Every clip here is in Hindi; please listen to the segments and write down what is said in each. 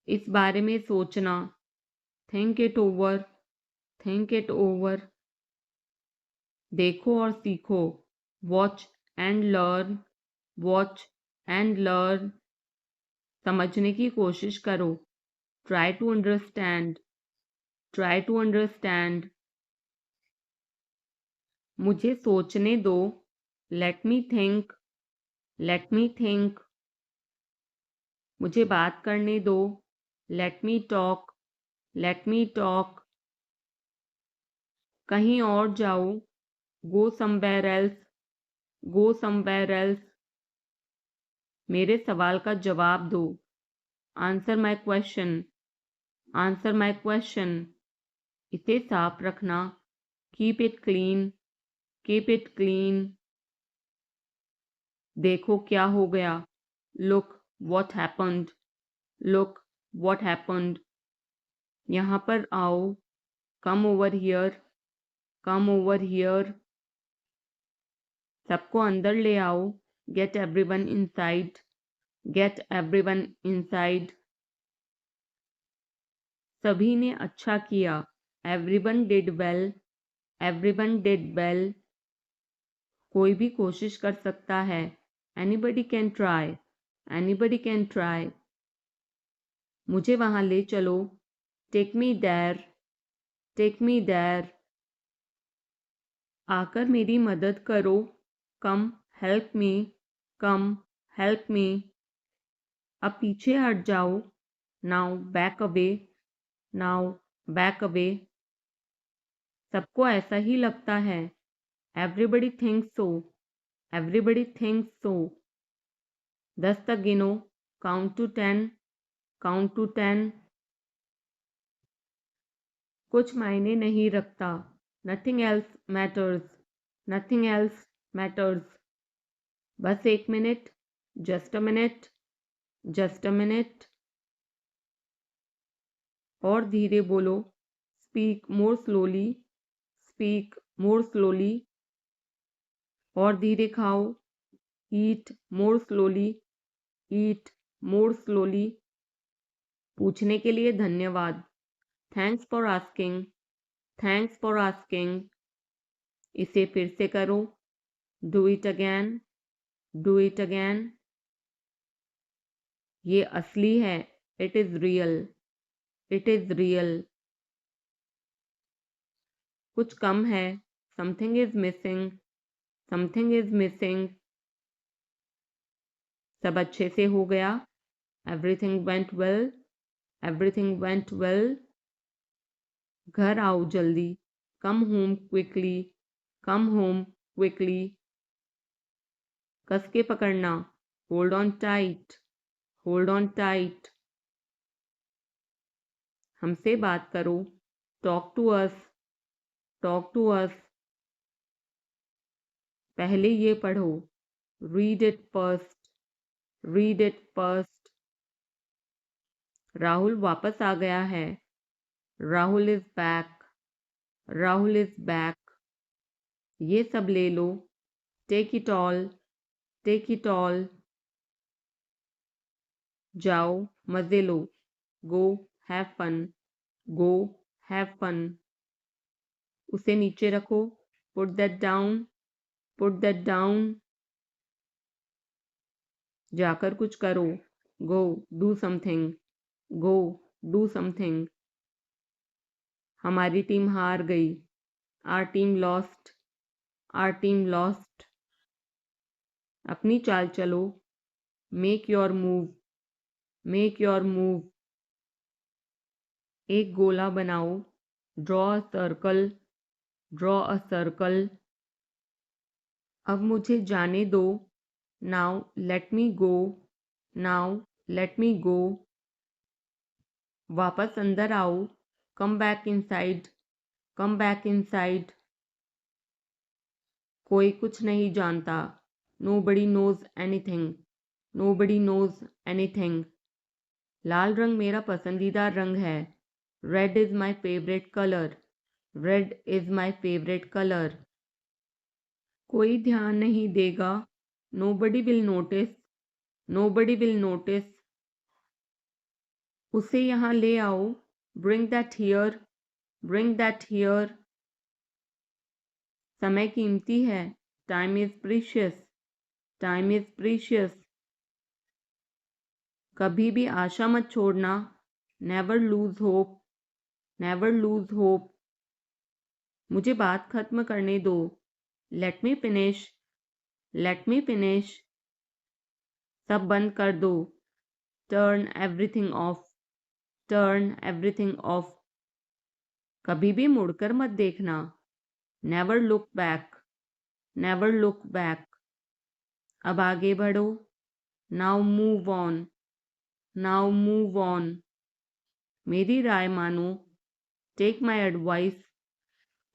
इस बारे में सोचना, think it over, think it over. देखो और सीखो, watch and learn, watch and learn. समझने की कोशिश करो, try to understand, try to understand. मुझे सोचने दो, let me think, let me think. मुझे बात करने दो, let me talk, let me talk. कहीं और जाओ, go somewhere else, go somewhere else. मेरे सवाल का जवाब दो, answer my question, answer my question. इसे साफ रखना, keep it clean, keep it clean. देखो क्या हो गया, look what happened, look what happened. यहाँ पर आओ, come over here, come over here. सबको अंदर ले आओ, get everyone inside, get everyone inside. सभी ने अच्छा किया, everyone did well, everyone did well. कोई भी कोशिश कर सकता है, anybody can try, anybody can try. मुझे वहां ले चलो, take me there, take me there. आकर मेरी मदद करो, कम हेल्प मी, कम हेल्प मी। अब पीछे हट जाओ, now back away, now back away. सबको ऐसा ही लगता है, एवरीबडी थिंक्स सो, एवरीबडी थिंक्स सो। 10 तक गिनो, काउंट टू 10, काउंट टू 10। कुछ मायने नहीं रखता, nothing else matters, nothing else matters. बस 1 minute, just a minute, just a minute. और धीरे बोलो, speak more slowly, speak more slowly. और धीरे खाओ, ईट मोर स्लोली, ईट मोर स्लोली। पूछने के लिए धन्यवाद, thanks for asking, thanks for asking. इसे फिर से करो, do it again, do it again. ये असली है, it is real, it is real. कुछ कम है, something is missing, something is missing. सब अच्छे से हो गया, everything went well, everything went well. घर आओ जल्दी, come home quickly, come home quickly. कस के पकड़ना, hold on tight, hold on tight. हमसे बात करो, talk to us, talk to us. पहले ये पढ़ो, read it first, read it first. Rahul वापस आ गया है, Rahul is back, Rahul is back. ये सब ले लो, take it all, take it all. जाओ मजे लो, go have fun, go have fun. उसे नीचे रखो, put that down, put that down. जाकर कुछ करो, go do something, go do something. हमारी टीम हार गई, our team lost, are team lost. अपनी चाल चलो, make your move, make your move. एक गोला बनाओ, draw a circle, draw a circle. अब मुझे जाने दो, now let me go, now let me go. वापस अंदर आओ, come back inside, come back inside. कोई कुछ नहीं जानता, nobody knows anything, nobody knows anything. लाल रंग मेरा पसंदीदा रंग है, red is my favourite colour, red is my favourite colour. कोई ध्यान नहीं देगा, nobody will notice, nobody will notice. उसे यहाँ ले आओ, bring that here, bring that here. समय कीमती है, time is precious, time is precious. कभी भी आशा मत छोड़ना, never lose hope, never lose hope. मुझे बात खत्म करने दो, let me finish, let me finish. सब बंद कर दो, turn everything of, turn everything of. कभी भी मुड़कर मत देखना, never look back, never look back. अब आगे बढ़ो, now move on, now move on. मेरी राय मानो, take my advice,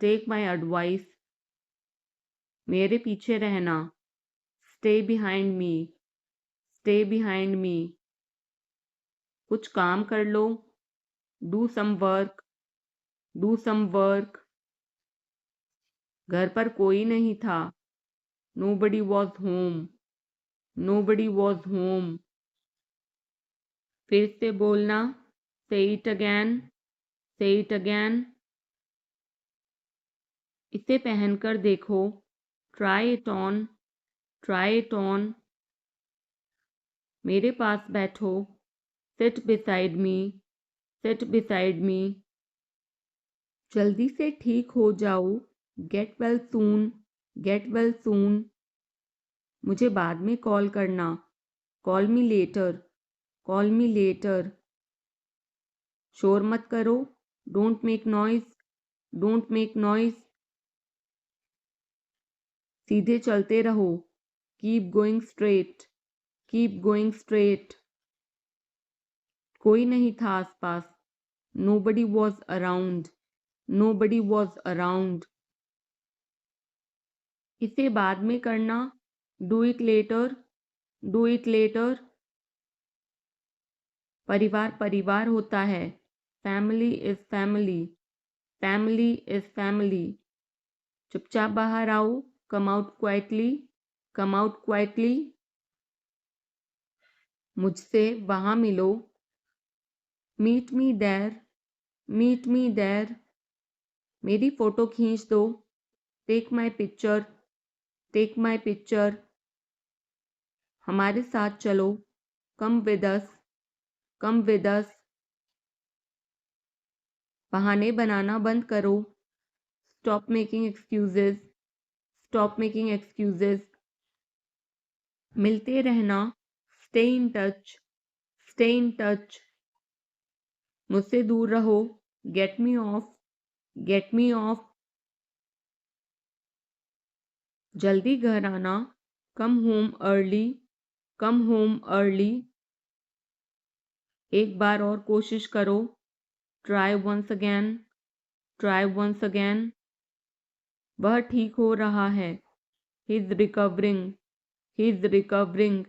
take my advice. मेरे पीछे रहना, stay behind me, stay behind me. कुछ काम कर लो, do some work, do some work. घर पर कोई नहीं था, nobody was home, nobody was home. फिर से बोलना, say it again, say it again. इसे पहनकर देखो, try it on, try it on. मेरे पास बैठो, seat beside me, seat beside me. जल्दी से ठीक हो जाओ, get well soon, get well soon. मुझे बाद में कॉल करना, call me later, call me later. शोर मत करो, don't make noise, don't make noise. सीधे चलते रहो, keep going straight, keep going straight. कोई नहीं था आसपास, nobody was around, nobody was around. इसे बाद में करना, do it later, do it later. परिवार परिवार होता है, family is family, family is family. चुपचाप बाहर आओ, come out quietly, come out quietly. मुझसे वहां मिलो, meet me there, meet me there. मेरी फोटो खींच दो, take my picture, take my picture. हमारे साथ चलो, come with us, come with us. बहाने बनाना बंद करो, stop making excuses, stop making excuses. मिलते रहना, stay in touch, stay in touch. मुझसे दूर रहो, get me off, get me off. जल्दी घर आना, come home early, come home early. एक बार और कोशिश करो, try once again, try once again. वह ठीक हो रहा है, he is recovering, he is recovering.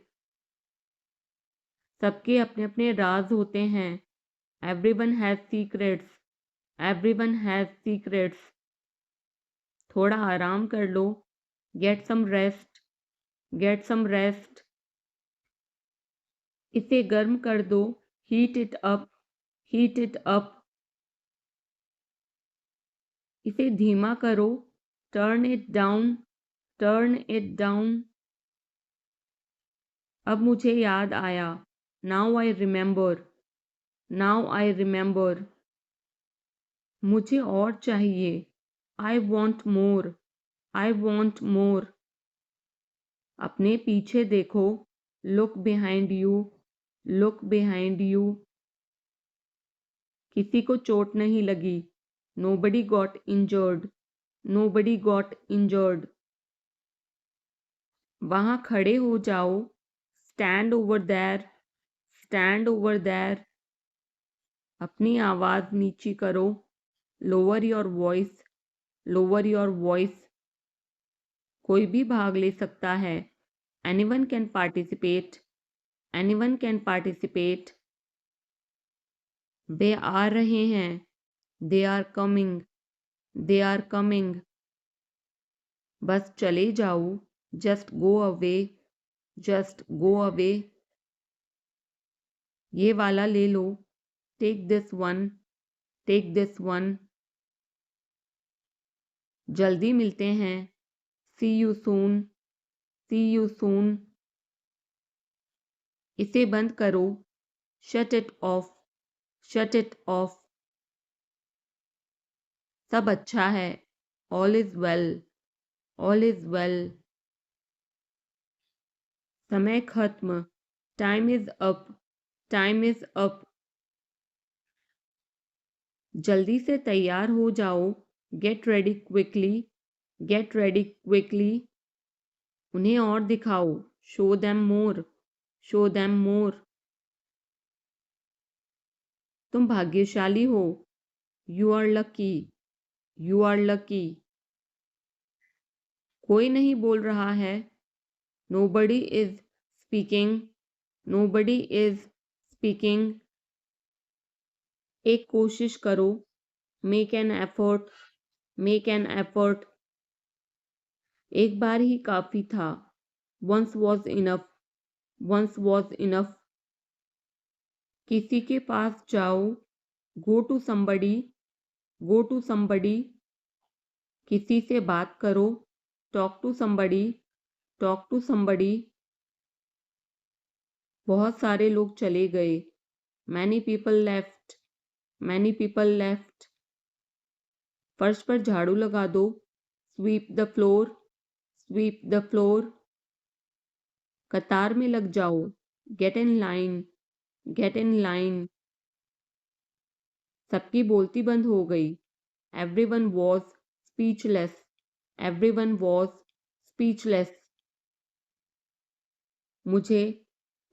सबके अपने अपने राज होते हैं, everyone has secrets, everyone has secrets. थोड़ा आराम कर लो, get some rest, get some rest. इसे गर्म कर दो, heat it up, heat it up. इसे धीमा करो, turn it down, turn it down. अब मुझे याद आया, now I remember, now I remember. मुझे और चाहिए, I want more, I want more. अपने पीछे देखो, look behind you, look behind you. किसी को चोट नहीं लगी, nobody got injured, nobody got injured. वहां खड़े हो जाओ, stand over there, stand over there. अपनी आवाज नीची करो, lower your voice, lower your voice. कोई भी भाग ले सकता है, anyone can participate, anyone can participate. वे आ रहे हैं, they are coming, they are coming. बस चले जाओ, just go away, just go away. ये वाला ले लो, take this one, take this one. जल्दी मिलते हैं, see you soon, C you soon. इसे बंद करो, shut it off, shut it off. सब अच्छा है, all is well, all is well. समय खत्म, time is up, time is up. जल्दी से तैयार हो जाओ, get ready quickly, get ready quickly. उन्हें और दिखाओ, show them more, show them more. तुम भाग्यशाली हो, you are lucky, you are lucky. कोई नहीं बोल रहा है, nobody is speaking, nobody is speaking. एक कोशिश करो, make an effort, make an effort. एक बार ही काफी था, once was enough, once was enough. किसी के पास जाओ, go to somebody, go to somebody. किसी से बात करो, talk to somebody, talk to somebody. बहुत सारे लोग चले गए, many people left, many people left. फर्श पर झाड़ू लगा दो, sweep the floor, sweep the floor. कतार में लग जाओ, get in line, get in line. सबकी बोलती बंद हो गई, everyone was speechless, everyone was speechless. मुझे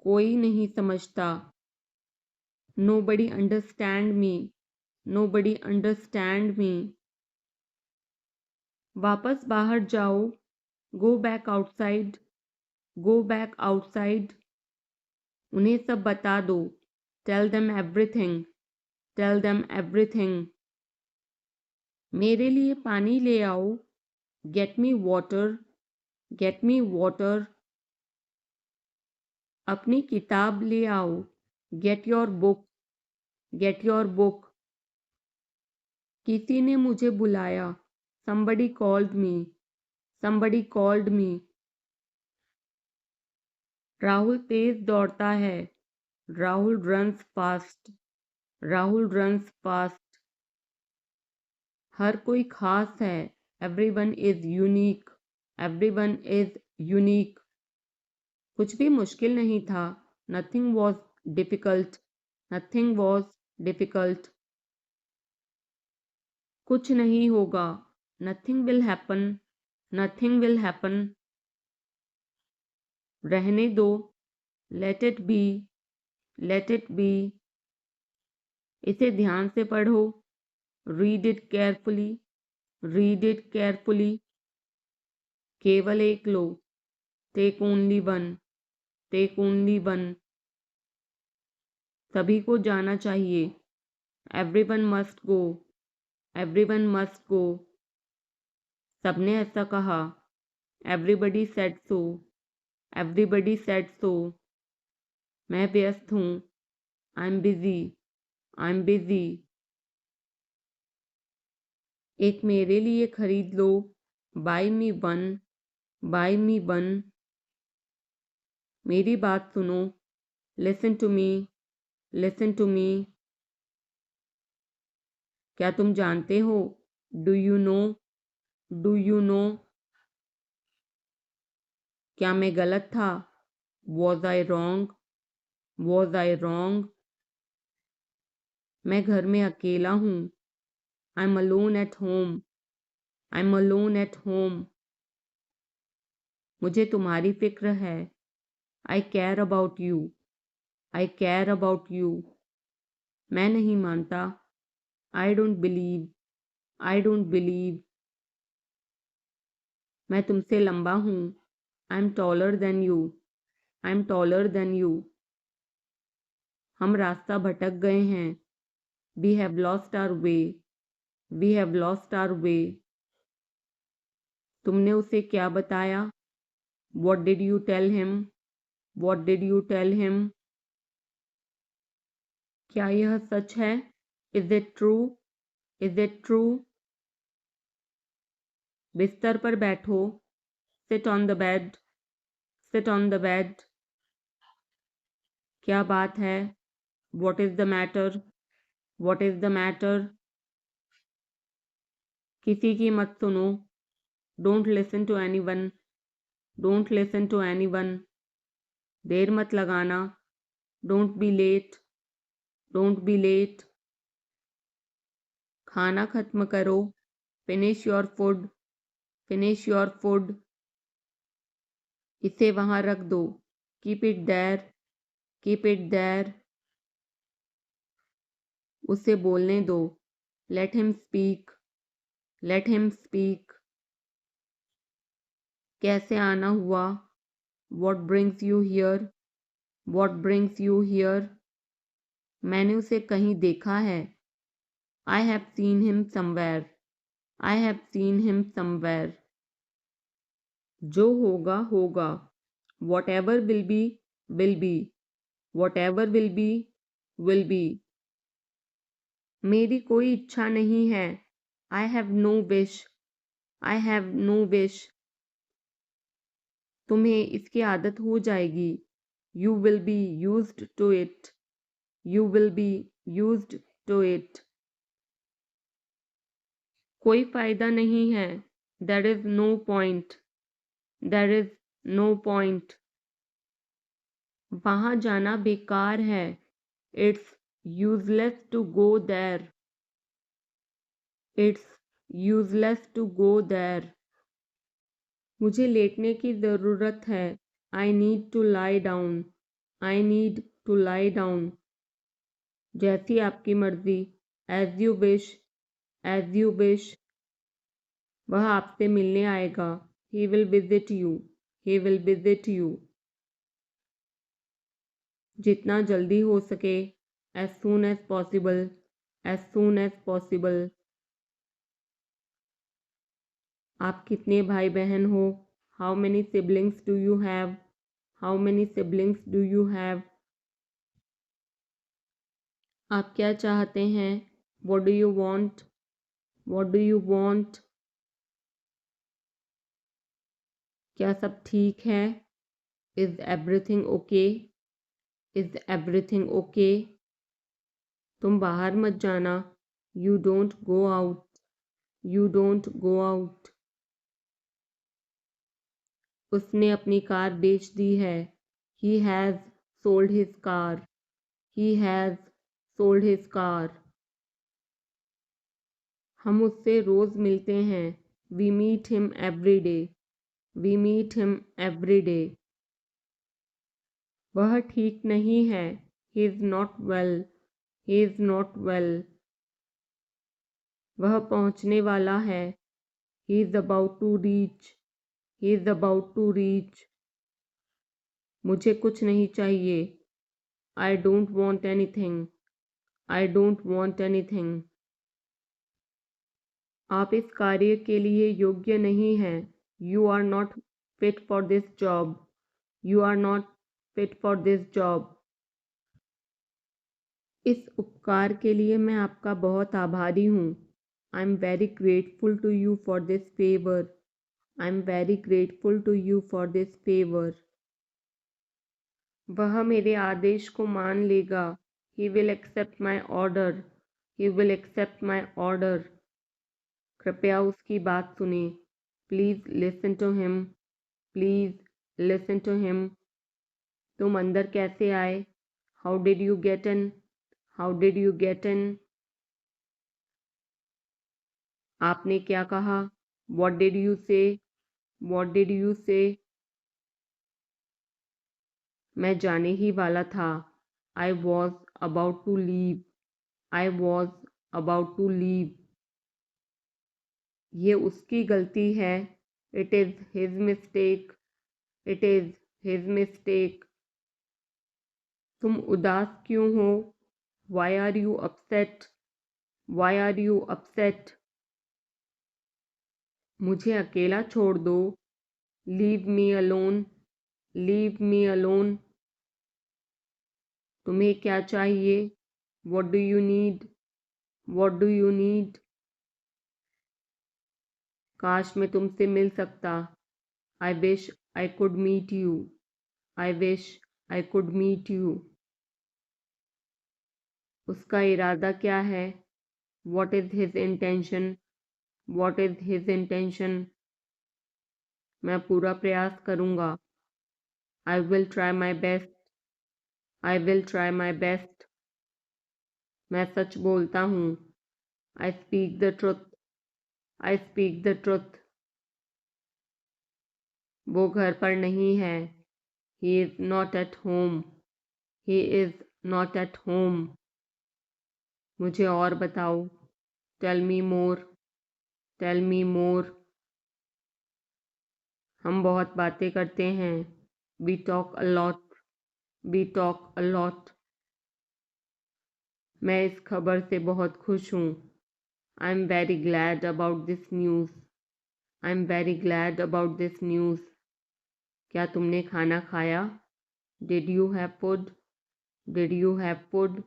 कोई नहीं समझता, nobody understand me, nobody understand me. वापस बाहर जाओ, go back outside, go back outside. उन्हें सब बता दो, tell them everything, tell them everything. मेरे लिए पानी ले आओ, get me water, get me water. अपनी किताब ले आओ, get your book, get your book. किसी ने मुझे बुलाया, somebody called me, somebody called me। Rahul तेज दौड़ता है, Rahul runs fast, Rahul runs fast. हर कोई खास है, everyone is unique, everyone is unique. कुछ भी मुश्किल नहीं था, nothing was difficult, nothing was difficult. कुछ नहीं होगा, nothing will happen, nothing will happen. रहने दो, let it be, let it be. इसे ध्यान से पढ़ो, read it carefully, read it carefully. केवल एक लो, take only one, take only one. सभी को जाना चाहिए, everyone must go, everyone must go. सबने ऐसा कहा, everybody said so, everybody said so. मैं व्यस्त हूँ, I am busy, I am busy. एक मेरे लिए खरीद लो, buy me one, buy me one. मेरी बात सुनो, listen to me, listen to me. क्या तुम जानते हो, do you know, do you know. क्या मैं गलत था, was I wrong, was I wrong. मैं घर में अकेला हूँ, I am alone at home, I am alone at home. मुझे तुम्हारी फिक्र है, I care about you, I care about you. मैं नहीं मानता, I don't believe, I don't believe. मैं तुमसे लंबा हूँ, I am taller than you, I am taller than you. हम रास्ता भटक गए हैं, we have lost our way, we have lost our way. तुमने उसे क्या बताया, what did you tell him, what did you tell him. क्या यह सच है? Is it true? Is it true? बिस्तर पर बैठो। Sit on the bed. Sit on the bed. क्या बात है? What is the matter? What is the matter? किसी की मत सुनो। Don't listen to anyone. Don't listen to anyone. देर मत लगाना। Don't be late. Don't be late. खाना खत्म करो। Finish your food. Finish your food. इसे वहां रख दो। Keep it there. Keep it there. उसे बोलने दो। Let him speak. Let him speak. कैसे आना हुआ? What brings you here? What brings you here? मैंने उसे कहीं देखा है। I have seen him somewhere. I have seen him somewhere. जो होगा होगा। Whatever will be will be. Whatever will be will be. मेरी कोई इच्छा नहीं है। I have no wish. I have no wish. तुम्हें इसकी आदत हो जाएगी। You will be used to it. You will be used to it. कोई फायदा नहीं है। There is no point. There is no point. वहां जाना बेकार है। It's useless to go there. It's useless to go there. मुझे लेटने की ज़रूरत है। I need to lie down. I need to lie down. जैसी आपकी मर्जी। As you wish. As you wish. वह आपसे मिलने आएगा। He will visit you. He will visit you. जितना जल्दी हो सके। As soon as possible. As soon as possible. आप कितने भाई बहन हो? How many siblings do you have? How many siblings do you have? आप क्या चाहते हैं? What do you want? What do you want? क्या सब ठीक है? Is everything okay? Is everything okay? तुम बाहर मत जाना। You don't go out. You don't go out. उसने अपनी कार बेच दी है। He has sold his car. He has sold his car. हम उससे रोज़ मिलते हैं। We meet him every day. We meet him every day. वह ठीक नहीं है। He is not well. He is not well. वह पहुंचने वाला है। He is about to reach. He is about to reach. मुझे कुछ नहीं चाहिए। I don't want anything. I don't want anything. आप इस कार्य के लिए योग्य नहीं हैं। You are not fit for this job. You are not fit for this job. इस उपकार के लिए मैं आपका बहुत आभारी हूँ। I am very grateful to you for this favour. I am very grateful to you for this favour. वह मेरे आदेश को मान लेगा। He will accept my order. He will accept my order. कृपया उसकी बात सुने। Please listen to him. Please listen to him. तुम अंदर कैसे आए? How did you get in? How did you get in? आपने क्या कहा? What did you say? What did you say? मैं जाने ही वाला था। I was about to leave. I was about to leave. ये उसकी गलती है। It is his mistake. It is his mistake. तुम उदास क्यों हो? Why are you upset? Why are you upset? मुझे अकेला छोड़ दो। Leave me alone. Leave me alone. तुम्हें क्या चाहिए? What do you need? What do you need? काश मैं तुमसे मिल सकता. I wish I could meet you. I wish I could meet you. उसका इरादा क्या है? What is his intention? What is his intention? मैं पूरा प्रयास करूँगा. I will try my best. I will try my best. मैं सच बोलता हूँ. I speak the truth. I speak the truth. वो घर पर नहीं है. He is not at home. He is not at home. मुझे और बताओ. Tell me more. Tell me more. हम बहुत बातें करते हैं. We talk a lot. We talk a lot. मैं इस खबर से बहुत खुश हूँ. I'm very glad about this news. I'm very glad about this news. क्या तुमने खाना खाया? Did you have food? Did you have food?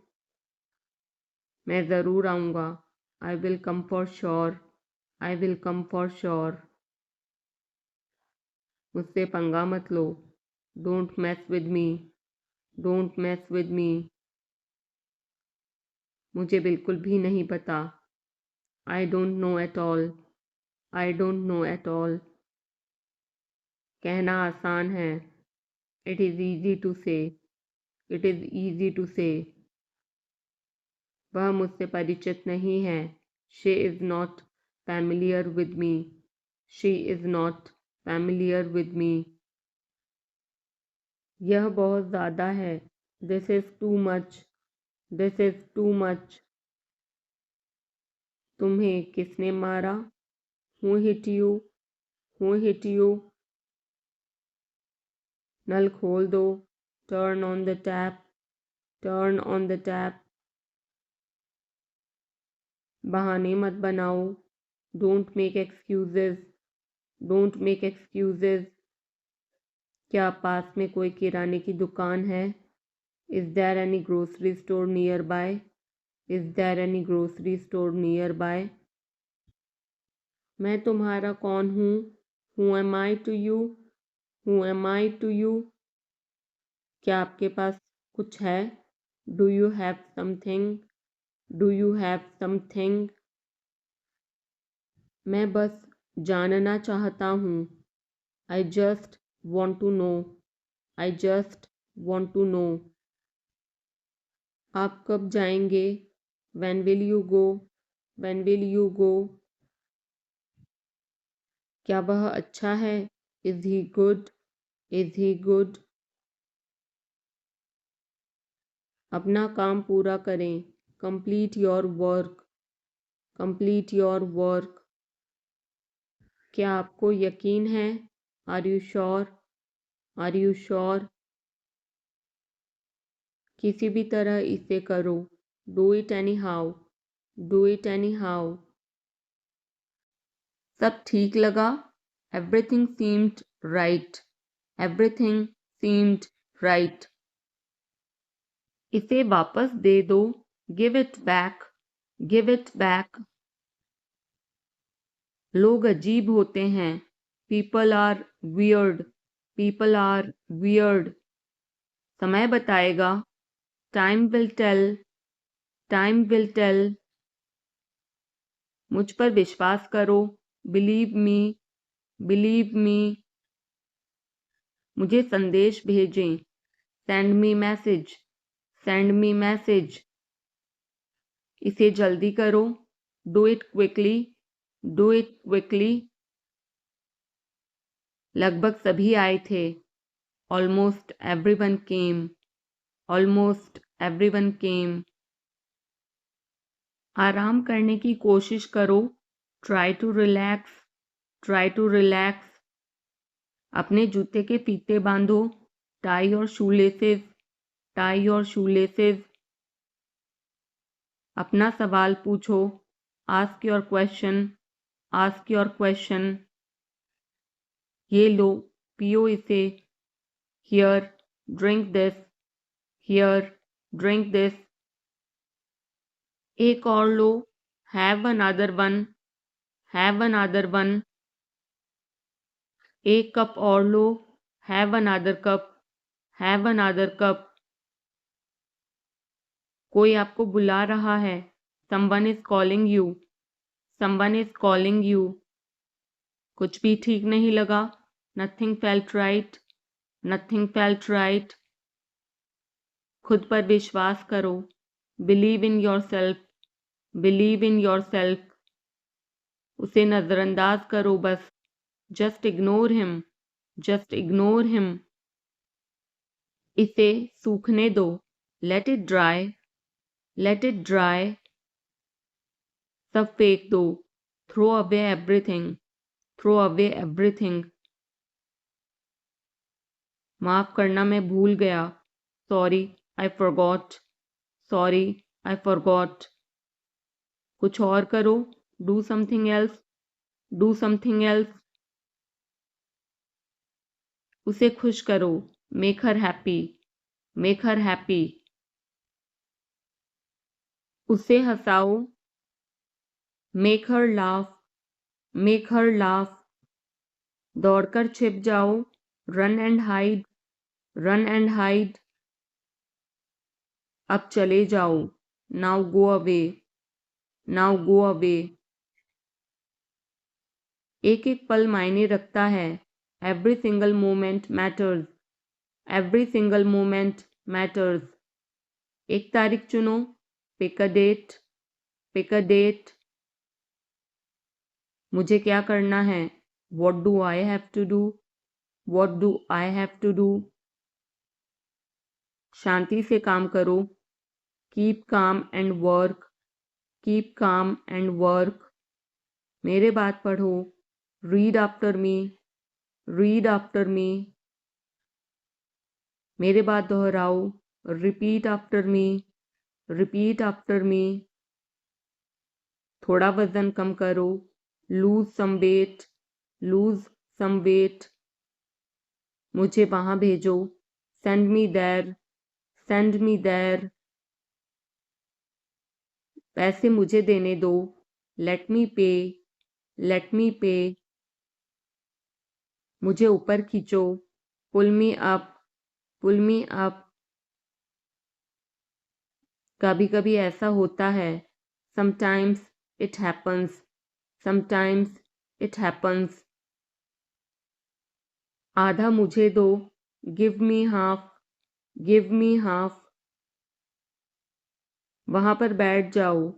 मैं ज़रूर आऊँगा. I will come for sure. I will come for sure. मुझसे पंगा मत लो. Don't mess with me. Don't mess with me. मुझे बिल्कुल भी नहीं पता. I don't know at all. I don't know at all. कहना आसान है. It is easy to say. It is easy to say. वह मुझसे परिचित नहीं है. She is not familiar with me. She is not familiar with me. यह बहुत ज़्यादा है. This is too much. This is too much. तुम्हें किसने मारा? Who hit you? Who hit you? नल खोल दो. Turn on the tap. Turn on the tap. बहाने मत बनाओ. Don't make excuses. Don't make excuses. क्या पास में कोई किराने की दुकान है? Is there any grocery store nearby? Is there any grocery store nearby? मैं तुम्हारा कौन हूँ? Who am I to you? Who am I to you? क्या आपके पास कुछ है? Do you have something? Do you have something? मैं बस जानना चाहता हूँ. I just want to know. I just want to know. आप कब जाएंगे? When will you go? When will you go? क्या वह अच्छा है? Is he good? Is he good? अपना काम पूरा करें. Complete your work. Complete your work. क्या आपको यकीन है? Are you sure? Are you sure? किसी भी तरह इसे करो. Do it anyhow. Do it anyhow. सब ठीक लगा? Everything seemed right. Everything seemed right. इसे वापस दे दो. Give it back. Give it back. लोग अजीब होते हैं. People are weird. People are weird. समय बताएगा. Time will tell. Time will tell. मुझ पर विश्वास करो. Believe me. Believe me. मुझे संदेश भेजें. Send me message. Send me message. इसे जल्दी करो. Do it quickly. Do it quickly. लगभग सभी आए थे. Almost everyone came. Almost everyone came. आराम करने की कोशिश करो. Try to relax. Try to relax. अपने जूते के फीते बांधो. Tie your shoelaces. Tie your shoelaces. अपना सवाल पूछो. Ask your question. Ask your question. ये लो, पियो इसे. Here, drink this. Here, drink this. एक और लो, have another one, have another one. एक कप और लो, have another cup, have another cup. कोई आपको बुला रहा है, someone is calling you, someone is calling you. कुछ भी ठीक नहीं लगा, nothing felt right, nothing felt right. खुद पर विश्वास करो, believe in yourself, believe in yourself. उसे नजरअंदाज करो बस, just ignore him, just ignore him. इसे सूखने दो, let it dry, let it dry. सब फेंक दो, throw away everything, throw away everything. माफ करना मैं भूल गया, sorry I forgot, sorry I forgot. कुछ और करो, do something else, do something else. उसे खुश करो, make her happy, make her happy. उसे हंसाओ, make her laugh, make her laugh. दौड़कर छिप जाओ, run and hide, run and hide. अब चले जाओ, now go away, now go away. एक एक पल मायने रखता है, every single moment matters, every single moment matters. एक तारीख चुनो, pick a date, pick a date. मुझे क्या करना है, what do I have to do, what do I have to do. शांति से काम करो, keep calm and work, keep calm and work. मेरे बात पढ़ो, read after me, read after me. मेरे बात दोहराओ, repeat after me, repeat after me. थोड़ा वजन कम करो, lose some weight, lose some weight. मुझे वहां भेजो, send me there, send me there. पैसे मुझे देने दो, लेट मी पे, लेट मी पे। मुझे ऊपर खींचो, पुल मी अप, पुल मी अप। कभी कभी ऐसा होता है, sometimes it happens, sometimes it happens. आधा मुझे दो, give me half, give me half. वहां पर बैठ जाओ,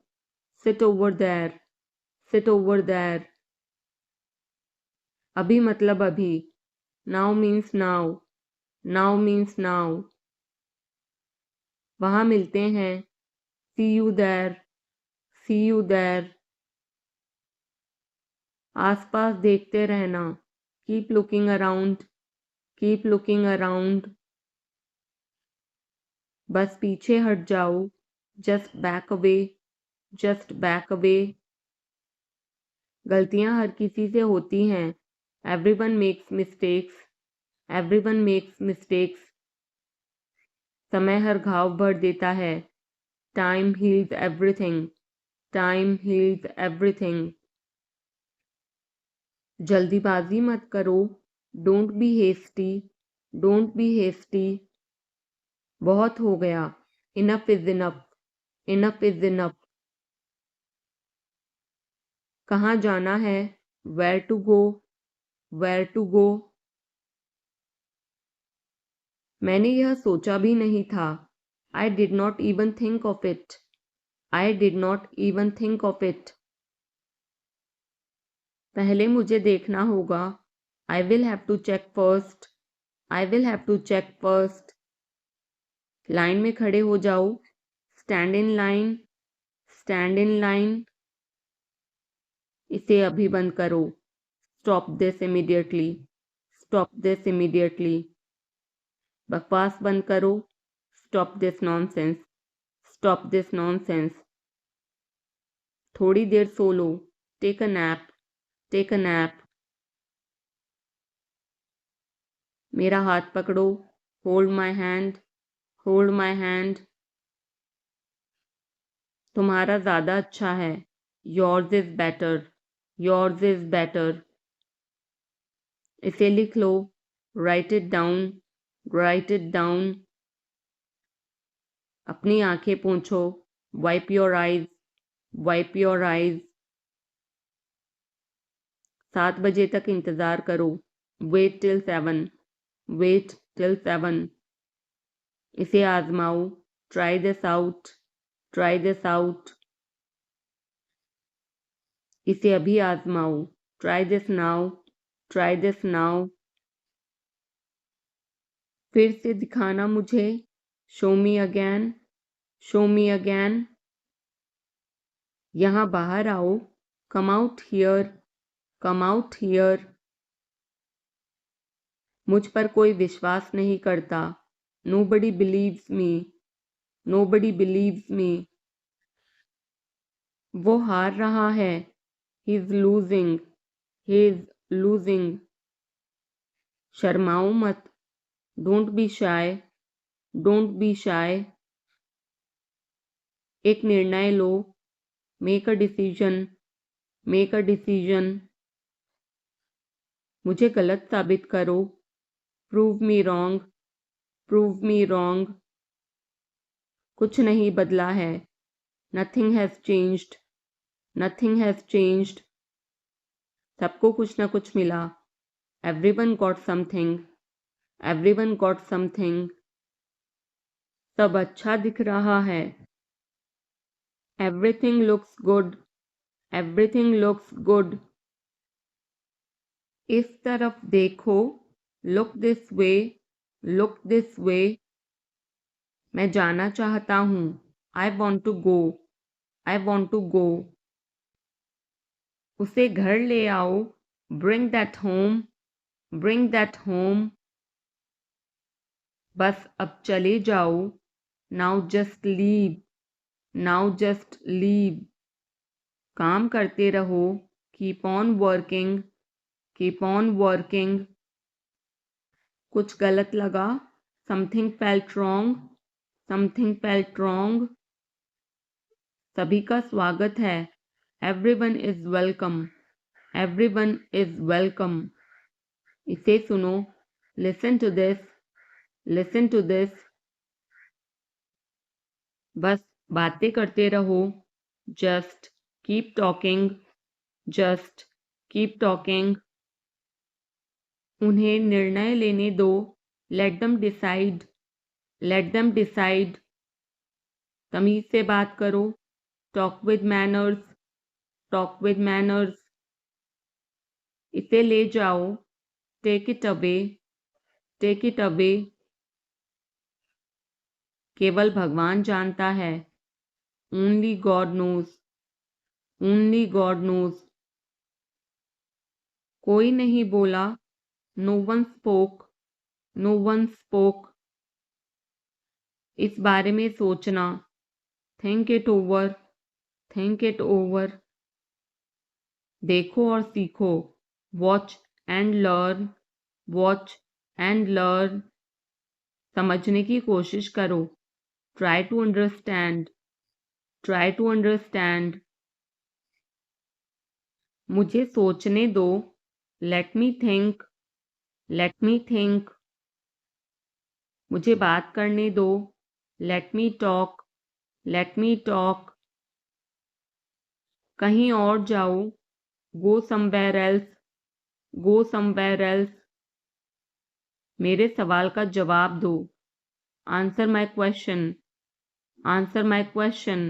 sit over there, sit over there. अभी मतलब अभी, now means now, now means now. वहां मिलते हैं, see you there, see you there. आसपास देखते रहना, keep looking around, keep looking around. बस पीछे हट जाओ, just back away, just back away. गलतियां हर किसी से होती हैं, everyone makes mistakes, everyone makes mistakes. समय हर घाव भर देता है, time heals everything, time heals everything. जल्दीबाजी मत करो, don't be hasty, don't be hasty. बहुत हो गया, enough is enough, enough is enough. कहाँ जाना है, where to go, where to go. मैंने यह सोचा भी नहीं था, I did not even think of it, I did not even think of it. पहले मुझे देखना होगा, I will have to check first, I will have to check first. Line में खड़े हो जाओ, stand in line, stand in line. इसे अभी बंद करो, stop this immediately, stop this immediately. बकवास बंद करो, stop this nonsense, stop this nonsense. थोड़ी देर सो लो, take a nap, take a nap. मेरा हाथ पकड़ो, hold my hand, hold my hand. तुम्हारा ज़्यादा अच्छा है। Yours is better. Yours is better. इसे लिख लो। Write it down. Write it down. अपनी आंखें पोंछो। Wipe your eyes. Wipe your eyes. 7 बजे तक इंतज़ार करो। Wait till 7। Wait till 7। इसे आजमाओ। Try this out. Try this out. इसे अभी आजमाओ। Try this now. Try this now. फिर से दिखाना मुझे। Show me again. Show me again. यहाँ बाहर आओ। Come out here. Come out here. मुझ पर कोई विश्वास नहीं करता। Nobody believes me. Nobody believes me. वो हार रहा है। He is losing. He is losing. शर्माओ मत। Don't be shy. Don't be shy. एक निर्णय लो। Make a decision. Make a decision. मुझे गलत साबित करो। Prove me wrong. Prove me wrong. कुछ नहीं बदला है। Nothing has changed. Nothing has changed. सबको कुछ ना कुछ मिला। Everyone got something. Everyone got something. सब अच्छा दिख रहा है। Everything looks good. Everything looks good. इस तरफ देखो। Look this way. Look this way. मैं जाना चाहता हूँ। I want to go. I want to go. उसे घर ले आओ। Bring that home. Bring that home. बस अब चले जाओ। Now just leave. Now just leave. काम करते रहो। Keep on working. Keep on working. कुछ गलत लगा। Something felt wrong. Something felt wrong. सभी का स्वागत है। Everyone is welcome. Everyone is welcome. इसे सुनो। Listen to this. Listen to this. बस बातें करते रहो। Just keep talking. Just keep talking. उन्हें निर्णय लेने दो। Let them decide. Let them decide. तमीज से बात करो। Talk with manners. Talk with manners. इसे ले जाओ। Take it away. Take it away. केवल भगवान जानता है। Only God knows. Only God knows. कोई नहीं बोला। No one spoke. No one spoke. इस बारे में सोचना। Think it over. Think it over. देखो और सीखो। Watch and learn. Watch and learn. समझने की कोशिश करो। Try to understand. Try to understand. मुझे सोचने दो। Let me think. Let me think. मुझे बात करने दो। Let me talk. Let me talk. कहीं और जाओ। Go somewhere else. Go somewhere else. मेरे सवाल का जवाब दो। Answer my question. Answer my question.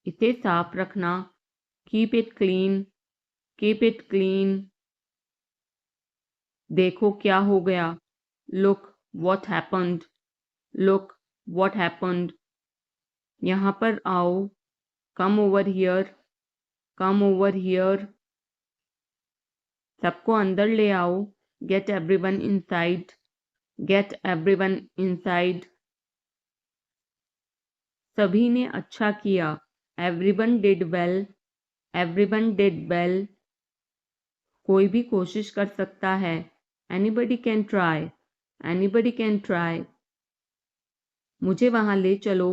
इसे साफ रखना। Keep it clean. Keep it clean. देखो क्या हो गया। Look what happened. Look what happened. यहाँ पर आओ। Come over here. Come over here. सबको अंदर ले आओ। Get everyone inside. Get everyone inside. सभी ने अच्छा किया। Everyone did well. Everyone did well. कोई भी कोशिश कर सकता है। Anybody can try. Anybody can try. मुझे वहां ले चलो।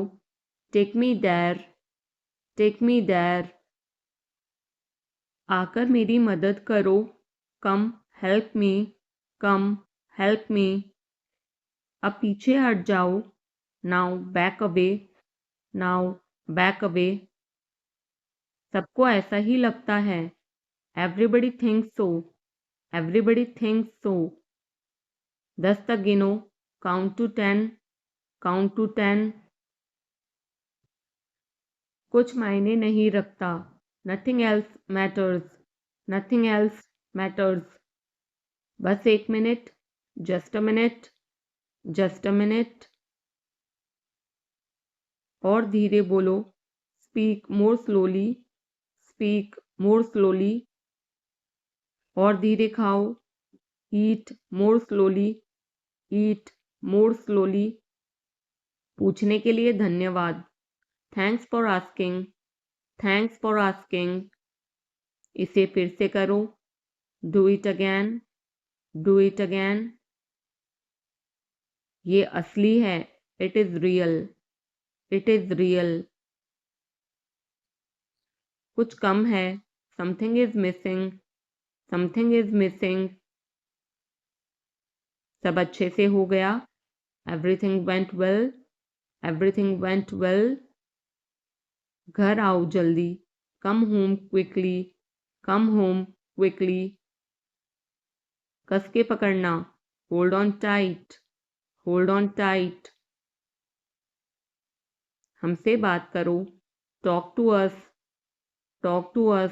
Take me there. Take me there. आकर मेरी मदद करो, कम हेल्प मी, कम हेल्प मी। अब पीछे हट जाओ, now back away, now back away. सबको ऐसा ही लगता है, एवरीबडी थिंक्स सो, एवरीबडी थिंक्स सो। 10 तक गिनो, काउंट टू 10, काउंट टू 10। कुछ मायने नहीं रखता, nothing else matters, nothing else matters. बस 1 minute, just a minute, just a minute. और धीरे बोलो, speak more slowly, speak more slowly. और धीरे खाओ, ईट मोर स्लोली, ईट मोर स्लोली। पूछने के लिए धन्यवाद, thanks for asking, thanks for asking. इसे फिर से करो, do it again, do it again. ये असली है, it is real, it is real. कुछ कम है, something is missing, something is missing. सब अच्छे से हो गया, everything went well, everything went well. घर आओ जल्दी, come home quickly, come home quickly. कस के पकड़ना, hold on tight, hold on tight. हमसे बात करो, talk to us, talk to us.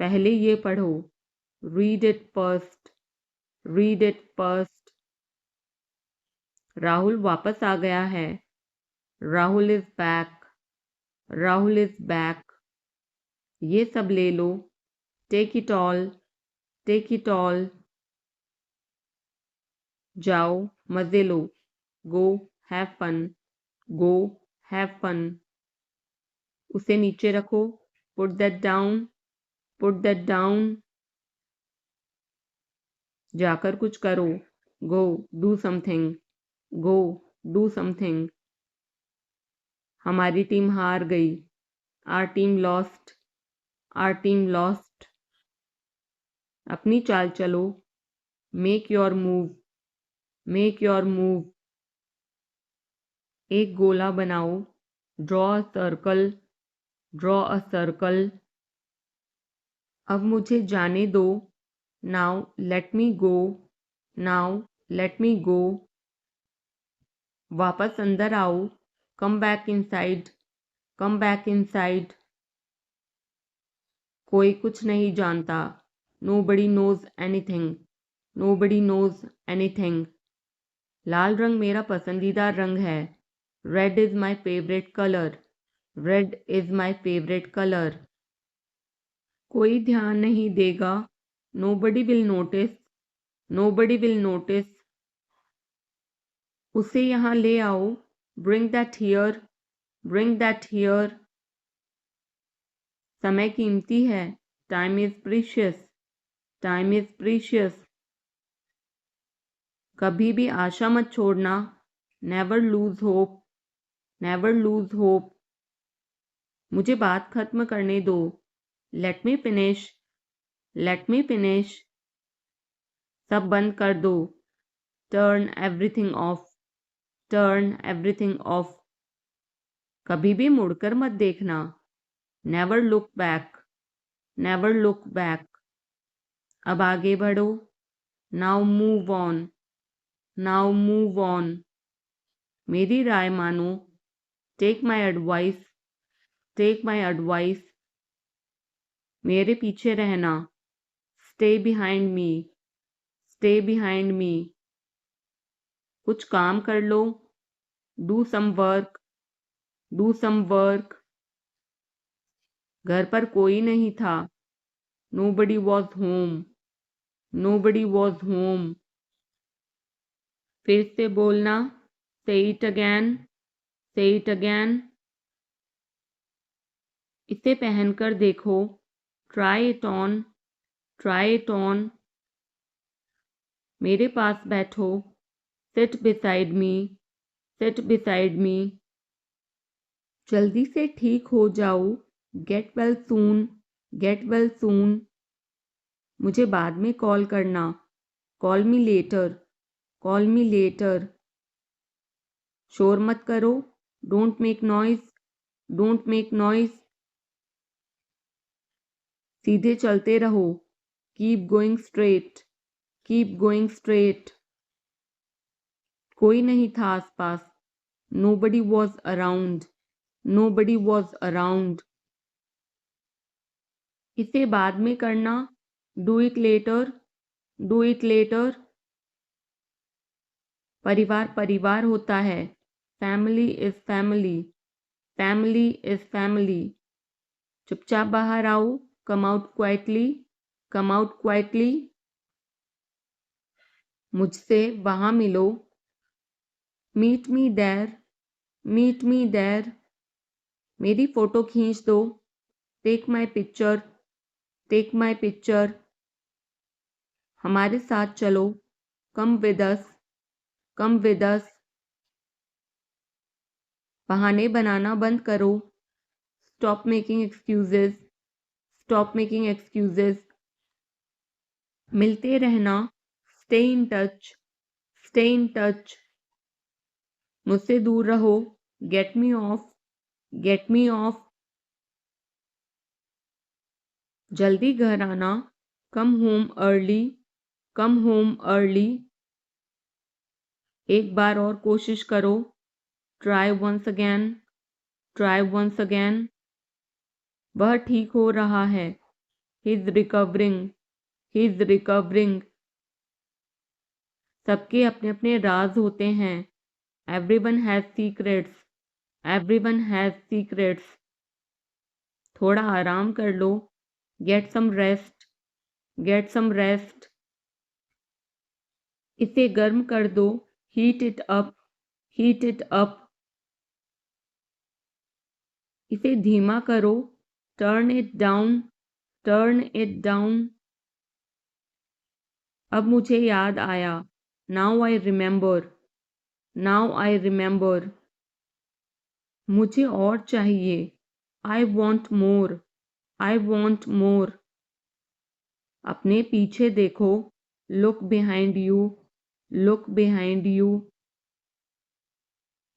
पहले ये पढ़ो, read it first, read it first. Rahul वापस आ गया है, Rahul is back, Rahul is back. ये सब ले लो, take it all, take it all. जाओ मजे लो, go have fun, go have fun. उसे नीचे रखो, put that down, put that down. जाकर कुछ करो, go do something, go do something. हमारी टीम हार गई, our team lost, are team lost. अपनी चाल चलो, make your move, make your move. एक गोला बनाओ, draw a circle, draw a circle. अब मुझे जाने दो, now let me go, now let me go. वापस अंदर आओ, come back inside, come back inside. कोई कुछ नहीं जानता, nobody knows anything, nobody knows anything. लाल रंग मेरा पसंदीदा रंग है, red is my favourite colour, red is my favourite colour. कोई ध्यान नहीं देगा, nobody will notice, nobody will notice. उसे यहाँ ले आओ, bring that here, bring that here. समय कीमती है, time is precious, time is precious. कभी भी आशा मत छोड़ना, never lose hope, never lose hope. मुझे बात खत्म करने दो, let me finish, let me finish. सब बंद कर दो, turn everything of, turn everything of. कभी भी मुड़कर मत देखना, never look back, never look back. अब आगे बढ़ो, now move on, now move on. मेरी राय मानो, take my advice, take my advice. मेरे पीछे रहना, stay behind me, stay behind me. कुछ काम कर लो, do some work, do some work. घर पर कोई नहीं था, nobody was home, nobody was home. फिर से बोलना, say it again, say it again. इसे पहनकर देखो, try it on, try it on. मेरे पास बैठो, seat beside me, seat beside me. जल्दी से ठीक हो जाओ, get well soon, get well soon. मुझे बाद में कॉल करना, call me later, call me later. शोर मत करो, don't make noise, don't make noise. सीधे चलते रहो, keep going straight, keep going straight. कोई नहीं था आसपास, nobody was around, nobody was around। इसे बाद में करना, do it later, do it later। परिवार परिवार होता है, family is family, family is family। चुपचाप बाहर आओ, come out quietly, come out quietly। मुझसे वहां मिलो, meet me there, meet me there। मेरी फोटो खींच दो, take my picture, take my picture। हमारे साथ चलो, come with us, come with us। बहाने बनाना बंद करो, stop making excuses, stop making excuses। मिलते रहना, stay in touch, stay in touch। मुझसे दूर रहो, get me off, get me off। जल्दी घर आना, come home early, come home early। एक बार और कोशिश करो, try once again, try once again। वह ठीक हो रहा है, he's recovering, he's recovering। सबके अपने अपने राज होते हैं, everyone has secrets, everyone has secrets। थोड़ा आराम कर लो, get some rest, get some rest। इसे गर्म कर दो, heat it up, heat it up। इसे धीमा करो, turn it down, turn it down। अब मुझे याद आया, now I remember, now I remember। मुझे और चाहिए, I want more, I want more। अपने पीछे देखो, look behind you, look behind you।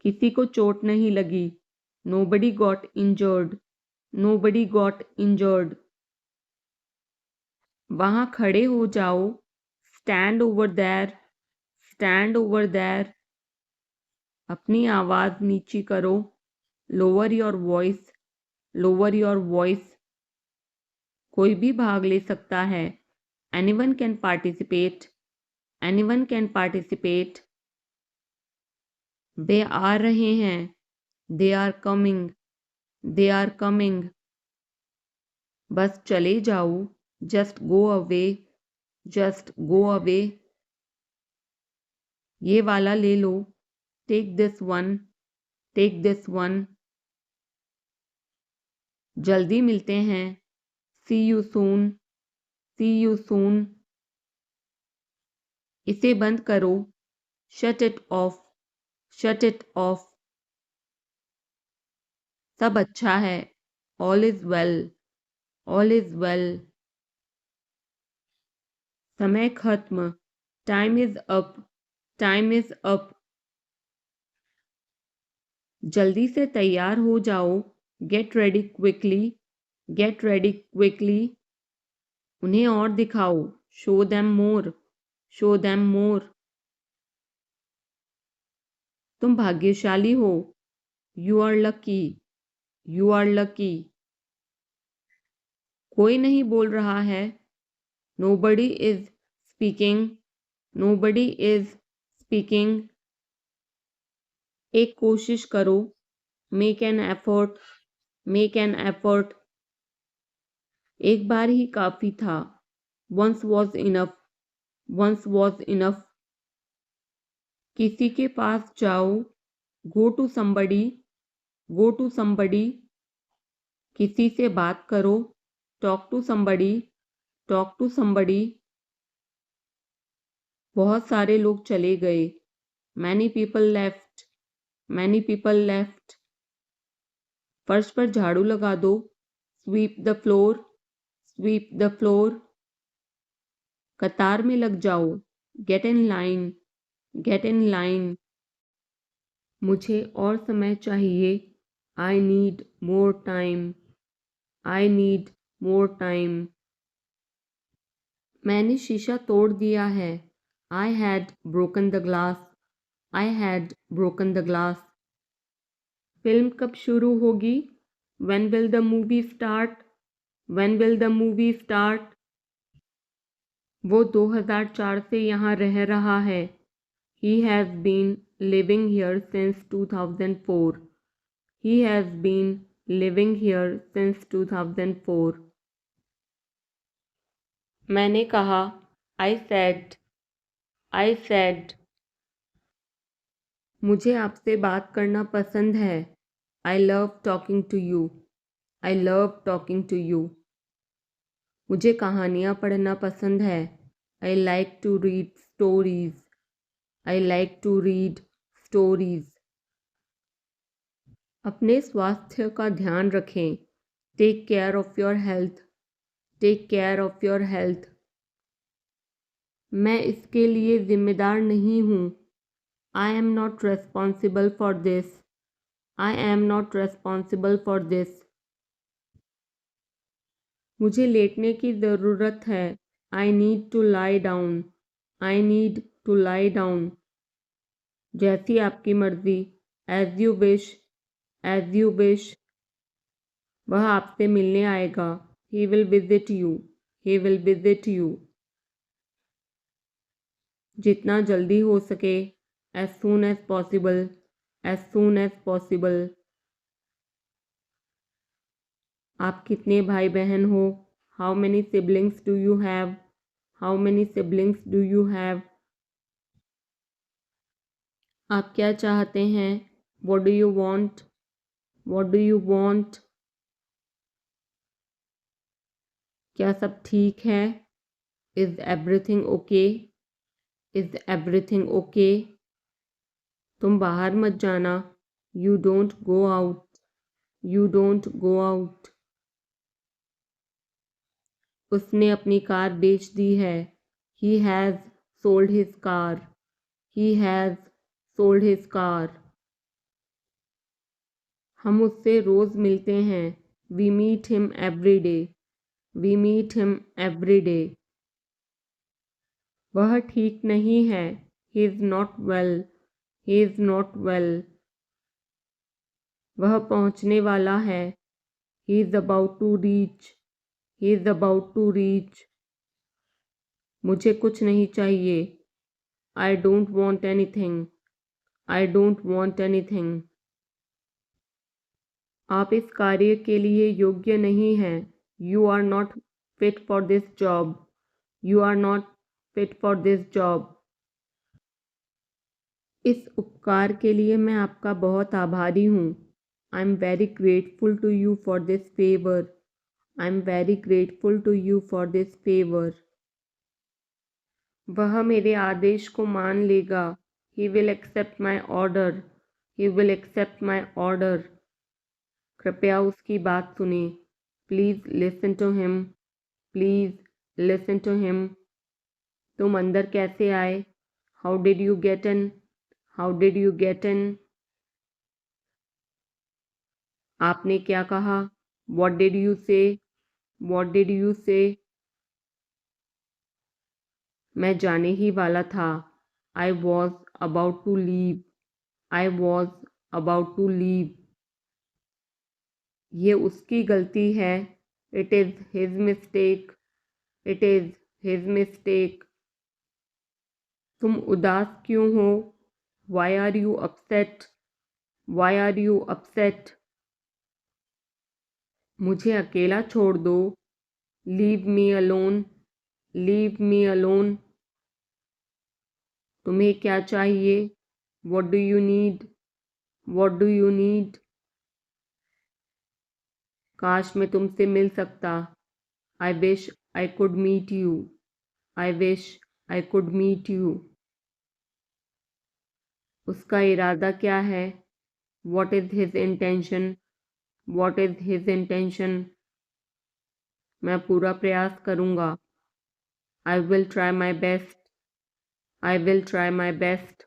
किसी को चोट नहीं लगी, nobody got injured, nobody got injured। वहां खड़े हो जाओ, stand over there, stand over there। अपनी आवाज नीची करो, lower your voice, lower your voice। कोई भी भाग ले सकता है, anyone can participate, anyone can participate। वे आ रहे हैं, they are coming, they are coming। बस चले जाओ, just go away, just go away। ये वाला ले लो, take this one, take this one। जल्दी मिलते हैं, see you soon, see you soon। इसे बंद करो, shut it off, shut it off। सब अच्छा है, all is well, all is well। समय खत्म, time is up, time is up। जल्दी से तैयार हो जाओ, get ready quickly, get ready quickly। उन्हें और दिखाओ, show them more, show them more। तुम भाग्यशाली हो, you are lucky, you are lucky। कोई नहीं बोल रहा है, nobody is speaking, nobody is speaking। एक कोशिश करो, make an effort, make an effort। एक बार ही काफी था, once was enough, once was enough। किसी के पास जाओ, go to somebody, go to somebody। किसी से बात करो, talk to somebody, talk to somebody। बहुत सारे लोग चले गए, many people left, many people left। फर्श पर झाड़ू लगा दो। Sweep the floor, sweep the floor. कतार में लग जाओ। Get in line, get in line. मुझे और समय चाहिए। I need more time, I need more time. मैंने शीशा तोड़ दिया है। I had broken the glass, I had broken the glass. Film कब शुरू होगी? When will the movie start, when will the movie start. वो 2004 से यहाँ रह रहा है। He has been living here since 2004. He has been living here since 2004. मैंने कहा, I said, I said. मुझे आपसे बात करना पसंद है। I love talking to you. I love talking to you. मुझे कहानियाँ पढ़ना पसंद है। I like to read stories. I like to read stories. अपने स्वास्थ्य का ध्यान रखें। Take care of your health, take care of your health. मैं इसके लिए जिम्मेदार नहीं हूँ। I am not responsible for this, I am not responsible for this. मुझे लेटने की ज़रूरत है। I need to lie down, I need to lie down. जैसी आपकी मर्ज़ी, as you wish, as you wish. वह आपसे मिलने आएगा। He will visit you, he will visit you. जितना जल्दी हो सके। As soon as possible, as soon as possible. आप कितने भाई बहन हो? How many siblings do you have, how many siblings do you have. आप क्या चाहते हैं? What do you want, what do you want. क्या सब ठीक है? Is everything okay, is everything okay. तुम बाहर मत जाना। You don't go out, you don't go out. उसने अपनी कार बेच दी है। He has sold his car, he has sold his car. हम उससे रोज़ मिलते हैं। We meet him every day, we meet him every day. वह ठीक नहीं है। He is not well, he is not well. वह पहुंचने वाला है। He is about to reach, he is about to reach. मुझे कुछ नहीं चाहिए। I don't want anything, I don't want anything. आप इस कार्य के लिए योग्य नहीं हैं। You are not fit for this job, you are not fit for this job. इस उपकार के लिए मैं आपका बहुत आभारी हूँ। I am very grateful to you for this favour, I am very grateful to you for this favour. वह मेरे आदेश को मान लेगा। He will accept my order, he will accept my order. कृपया उसकी बात सुने। Please listen to him, please listen to him. तुम अंदर कैसे आए? How did you get in, how did you get in. आपने क्या कहा? What did you say, what did you say. मैं जाने ही वाला था। I was about to leave, I was about to leave. ये उसकी गलती है। It is his mistake, it is his mistake. तुम उदास क्यों हो? Why are you upset, why are you upset. मुझे अकेला छोड़ दो। Leave me alone, leave me alone. तुम्हें क्या चाहिए? What do you need, what do you need. काश मैं तुमसे मिल सकता। I wish I could meet you, I wish I could meet you. उसका इरादा क्या है? What is his intention, What is his intention? मैं पूरा प्रयास करूँगा। I will try my best. I will try my best.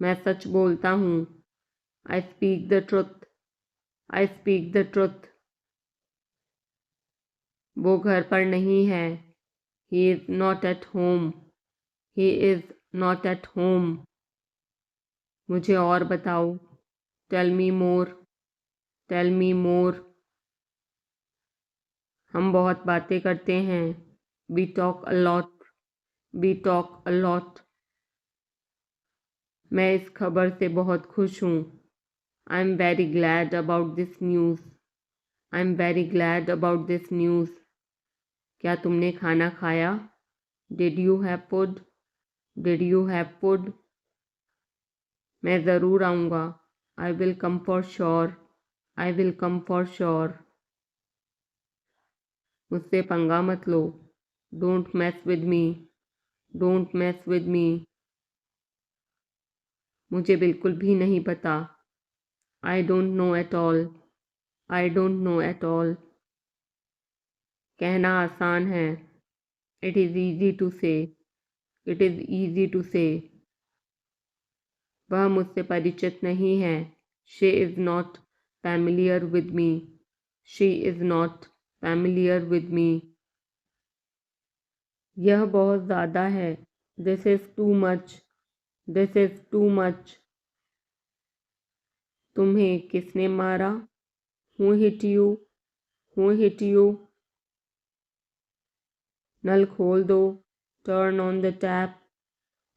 मैं सच बोलता हूँ। I speak the truth. I speak the truth. वो घर पर नहीं है। He is not at home. He is not at home. मुझे और बताओ। Tell me more. Tell me more. हम बहुत बातें करते हैं। We talk a lot. We talk a lot. मैं इस खबर से बहुत खुश हूँ। I'm very glad about this news. I'm very glad about this news. क्या तुमने खाना खाया? Did you have food? Did you have food? मैं ज़रूर आऊँगा। I will come for sure. I will come for sure. मुझसे पंगा मत लो। Don't mess with me. Don't mess with me. मुझे बिल्कुल भी नहीं पता। I don't know at all. I don't know at all. कहना आसान है। It is easy to say. It is easy to say. वह मुझसे परिचित नहीं है। She is not familiar with me. She is not familiar with me. यह बहुत ज़्यादा है। This is too much. This is too much. तुम्हें किसने मारा? Who hit you? Who hit you? नल खोल दो। Turn on the tap.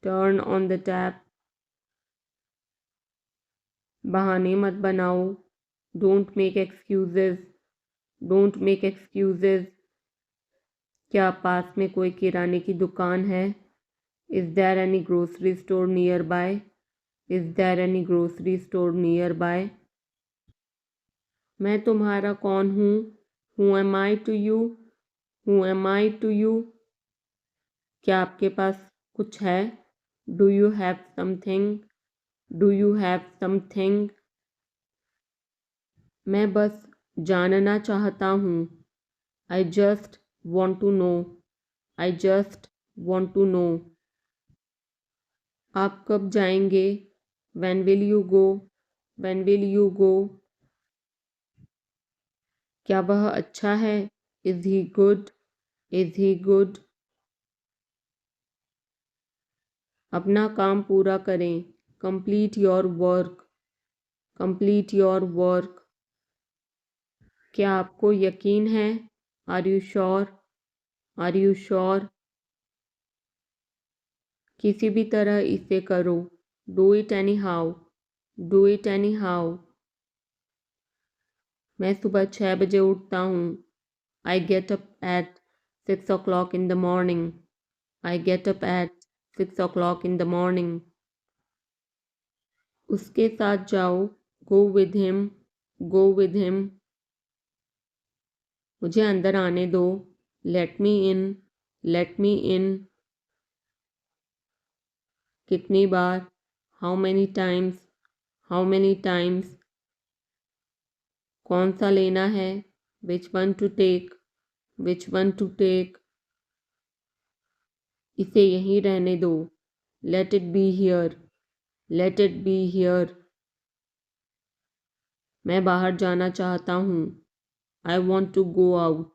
Turn on the tap. बहाने मत बनाओ। Don't make excuses. Don't make excuses. क्या पास में कोई किराने की दुकान है? Is there any grocery store nearby? Is there any grocery store nearby? मैं तुम्हारा कौन हूँ? Who am I to you? Who am I to you? क्या आपके पास कुछ है? Do you have something? Do you have something? मैं बस जानना चाहता हूँ। I just want to know. I just want to know. आप कब जाएंगे? When will you go? When will you go? क्या वह अच्छा है? Is he good? Is he good? अपना काम पूरा करें। Complete your work. Complete your work. क्या आपको यकीन है? Are you sure? Are you sure? किसी भी तरह इसे करो। Do it anyhow. Do it anyhow. मैं सुबह 6 बजे उठता हूँ। I get up at 6 o'clock in the morning. I get up at 6 o'clock in the morning. उसके साथ जाओ। Go with him. Go with him. मुझे अंदर आने दो। Let me in. Let me in. कितनी बार? How many times? How many times? कौन सा लेना है? Which one to take? Which one to take? इसे यहीं रहने दो। Let it be here. Let it be here. मैं बाहर जाना चाहता हूँ। I want to go out.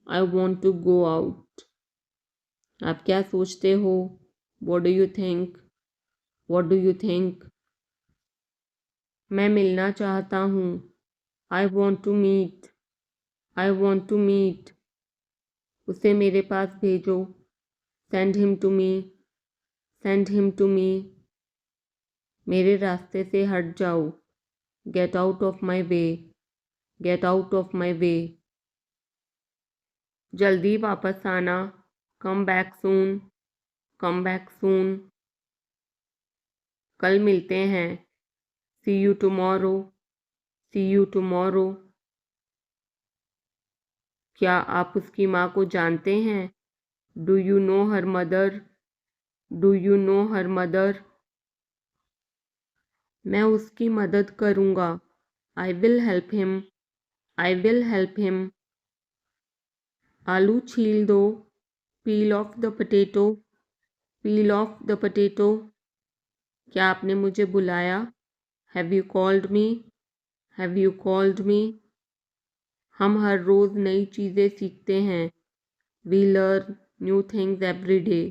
I want to go out. आप क्या सोचते हो? What do you think? What do you think? मैं मिलना चाहता हूँ। I want to meet. I want to meet. उसे मेरे पास भेजो। Send him to me. Send him to me. मेरे रास्ते से हट जाओ। Get out of my way. Get out of my way. जल्दी वापस आना। Come back soon. Come back soon. कल मिलते हैं। See you tomorrow. See you tomorrow. क्या आप उसकी माँ को जानते हैं? Do you know her mother? Do you know her mother? मैं उसकी मदद करूँगा। I will help him. I will help him. आलू छील दो. Peel off the potato. Peel off the potato. क्या आपने मुझे बुलाया? Have you called me? Have you called me? हम हर रोज़ नई चीज़ें सीखते हैं. We learn new things every day.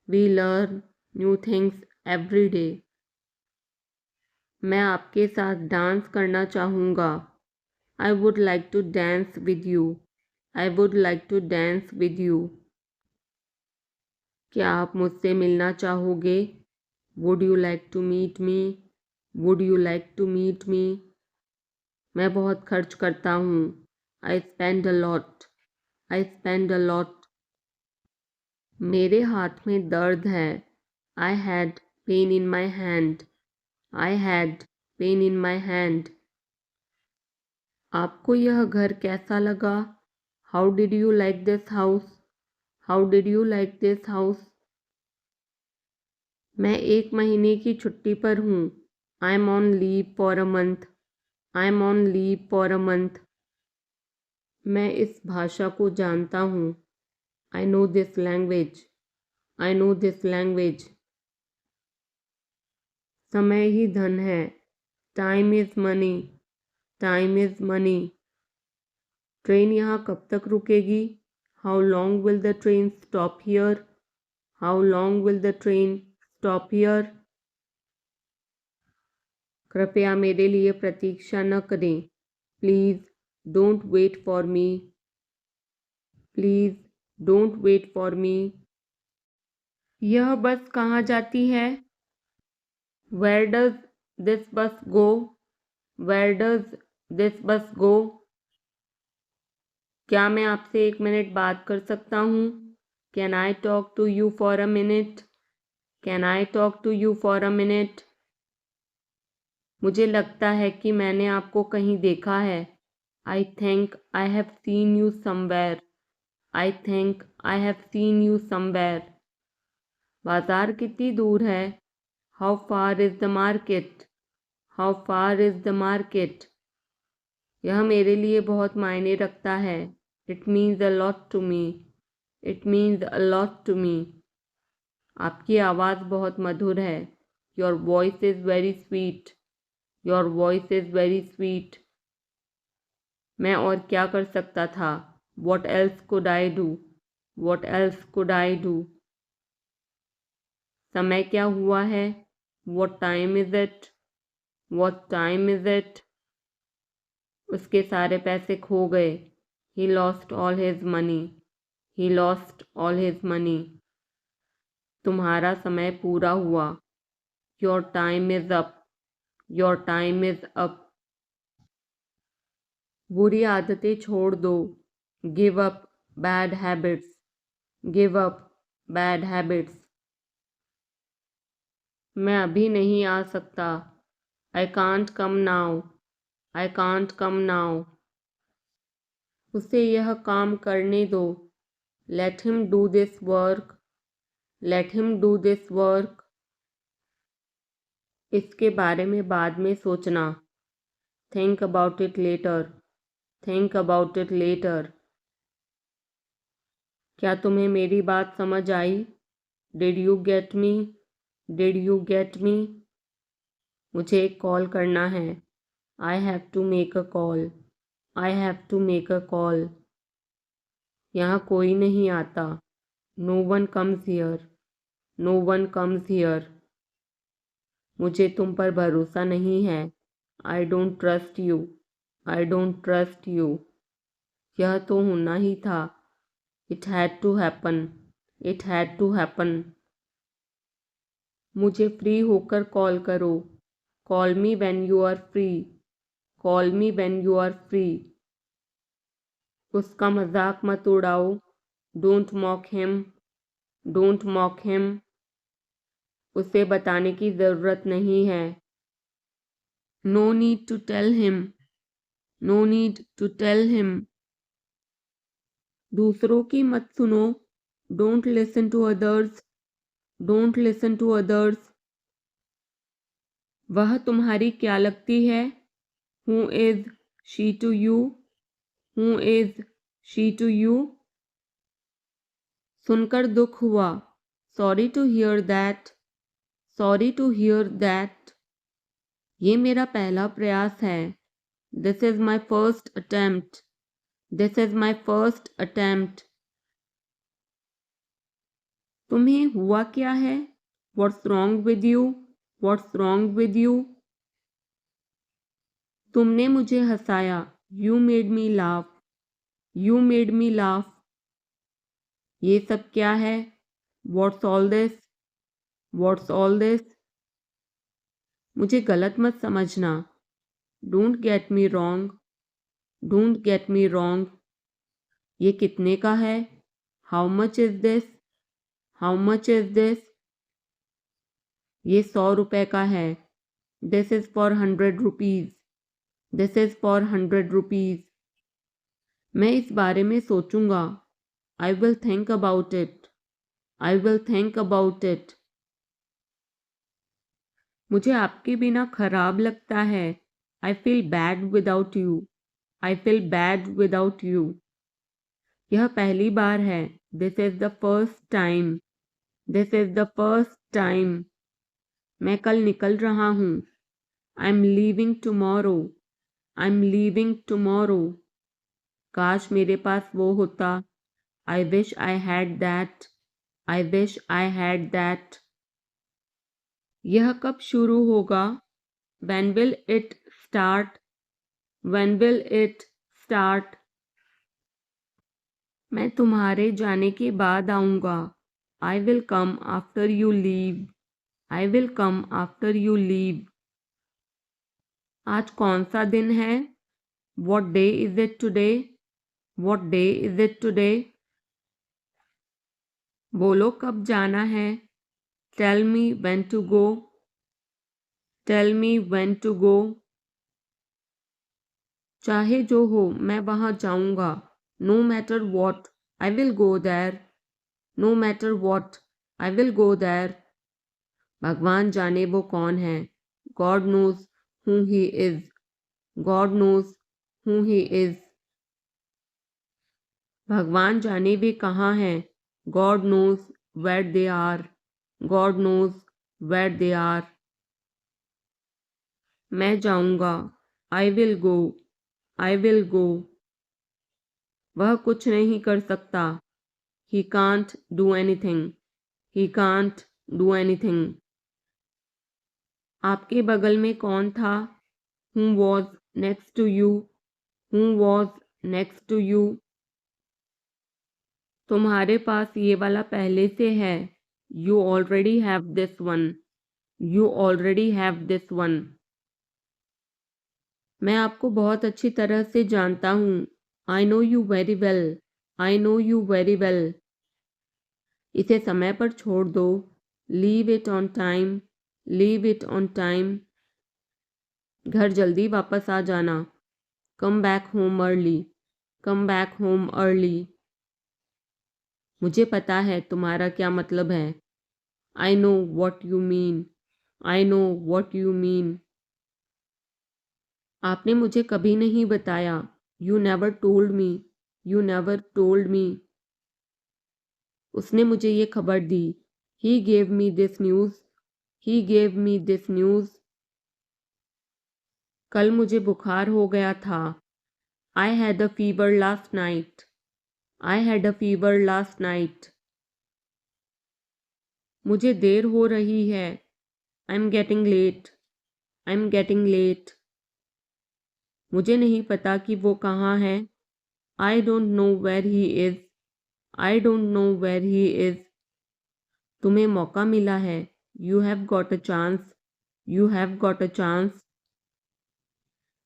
We learn new things every day. मैं आपके साथ डांस करना चाहूँगा. I would like to dance with you. I would like to dance with you. क्या आप मुझसे मिलना चाहोगे? Would you like to meet me? Would you like to meet me? मैं बहुत खर्च करता हूँ. I spend a lot. I spend a lot. मेरे हाथ में दर्द है. I had pain in my hand. I had pain in my hand. आपको यह घर कैसा लगा? How did you like this house? How did you like this house? मैं 1 महीने की छुट्टी पर हूँ. I am on leave for a month. I am on leave for a month. मैं इस भाषा को जानता हूँ. I know this language. I know this language. समय ही धन है. Time is money. Time is money. Train यहाँ कब तक रुकेगी? How long will the train stop here? How long will the train stop here? कृपया मेरे लिए प्रतीक्षा न करें. Please don't wait for me. Please don't wait for me. यह बस कहाँ जाती है? Where does this bus go? Where does this bus go? क्या मैं आपसे 1 मिनट बात कर सकता हूँ? Can I talk to you for a minute? Can I talk to you for a minute? मुझे लगता है कि मैंने आपको कहीं देखा है. I think I have seen you somewhere. I think I have seen you somewhere. बाजार कितनी दूर है? How far is the market? How far is the market? यह मेरे लिए बहुत मायने रखता है. It means a lot to me. It means a lot to me. आपकी आवाज़ बहुत मधुर है. Your voice is very sweet. Your voice is very sweet. मैं और क्या कर सकता था? What else could I do? What else could I do? समय क्या हुआ है? What time is it? What time is it? उसके सारे पैसे खो गए. He lost all his money. He lost all his money. तुम्हारा समय पूरा हुआ. Your time is up. Your time is up. बुरी आदतें छोड़ दो. Give up bad habits. Give up bad habits. मैं अभी नहीं आ सकता. I can't come now. I can't come now. उसे यह काम करने दो. Let him do this work. Let him do this work. इसके बारे में बाद में सोचना. Think about it later. Think about it later. क्या तुम्हें मेरी बात समझ आई? Did you get me? Did you get me? मुझे एक कॉल करना है. I have to make a call. I have to make a call. यहाँ कोई नहीं आता. No one comes here. No one comes here. मुझे तुम पर भरोसा नहीं है. I don't trust you. I don't trust you. यह तो होना ही था. It had to happen. It had to happen. मुझे फ्री होकर कॉल करो. Call me when you are free. Call me when you are free. उसका मजाक मत उड़ाओ. Don't mock him. Don't mock him. उसे बताने की ज़रूरत नहीं है. No need to tell him. No need to tell him. दूसरों की मत सुनो. Don't listen to others. Don't listen to others. वह तुम्हारी क्या लगती है? Who is she to you, who is she to you. सुनकर दुख हुआ, sorry to hear that, sorry to hear that. ये मेरा पहला प्रयास है, this is my first attempt, this is my first attempt. तुम्हें हुआ क्या है, what's wrong with you, what's wrong with you. तुमने मुझे हंसाया, you made me laugh, you made me laugh. ये सब क्या है, what's all this, what's all this. मुझे गलत मत समझना, don't get me wrong, don't get me wrong. ये कितने का है, how much is this, how much is this. ये 100 रुपए का है, this is for 100 rupees, this is for 100 rupees. मैं इस बारे में सोचूंगा, I will think about it, I will think about it. मुझे आपके बिना खराब लगता है, I feel bad without you, I feel bad without you. यह पहली बार है, this is the first time, this is the first time. मैं कल निकल रहा हूँ, I am leaving tomorrow, I am leaving tomorrow. काश मेरे पास वो होता, आई wish I had that, I wish I had that. यह कब शुरू होगा, when will it start, when will it start। मैं तुम्हारे जाने के बाद आऊँगा, I will come after you leave, I will come after you leave। आज कौन सा दिन है, what day is it today, what day is it today। बोलो कब जाना है, tell me when to go, tell me when to go। चाहे जो हो मैं वहाँ जाऊँगा, no matter what I will go there, no matter what I will go there। भगवान जाने वो कौन है, God knows who he is, God knows who he is। भगवान जाने वे कहाँ हैं, God knows where they are, God knows where they are। मैं जाऊँगा, I will go, I will go। वह कुछ नहीं कर सकता, he can't do anything, he can't do anything। आपके बगल में कौन था, who was next to you, who was next to you। तुम्हारे पास ये वाला पहले से है, you already have this one, you already have this one। मैं आपको बहुत अच्छी तरह से जानता हूँ, I know you very well, I know you very well। इसे समय पर छोड़ दो, leave it on time, leave it on time। घर जल्दी वापस आ जाना, come back home early, come back home early। मुझे पता है तुम्हारा क्या मतलब है, I know what you mean, I know what you mean। आपने मुझे कभी नहीं बताया, you never told me, you never told me। उसने मुझे ये खबर दी, he gave me this news, he gave me this news। कल मुझे बुखार हो गया था, I had a fever last night, I had a fever last night। मुझे देर हो रही है, I'm getting late, I'm getting late। मुझे नहीं पता कि वो कहाँ है, I don't know where he is, I don't know where he is। तुम्हें मौका मिला है, you have got a chance, you have got a chance।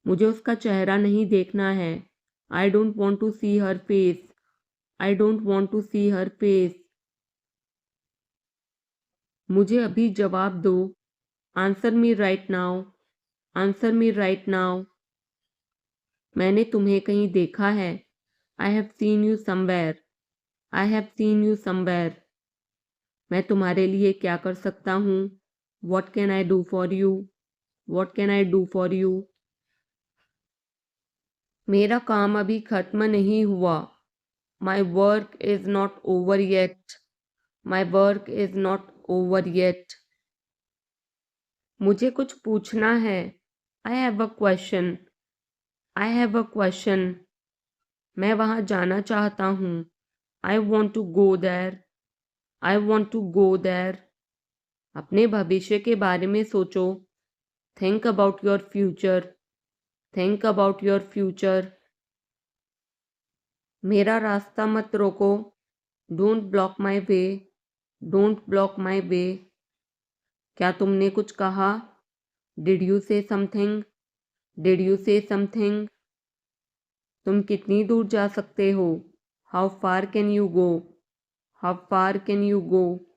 मुझे उसका चेहरा नहीं देखना है, I don't want to see her face, I don't want to see her face। मुझे अभी जवाब दो, answer me right now, answer me right now. मैंने तुम्हें कहीं देखा है, I have seen you somewhere, I have seen you somewhere. मैं तुम्हारे लिए क्या कर सकता हूँ, what can I do for you, what can I do for you. मेरा काम अभी खत्म नहीं हुआ। My work is not over yet. My work is not over yet. मुझे कुछ पूछना है। I have a question. I have a question. मैं वहाँ जाना चाहता हूँ। I want to go there. I want to go there. अपने भविष्य के बारे में सोचो। Think about your future. Think about your future. मेरा रास्ता मत रोको। Don't block my way. Don't block my way. क्या तुमने कुछ कहा? Did you say something? Did you say something? तुम कितनी दूर जा सकते हो? How far can you go? How far can you go?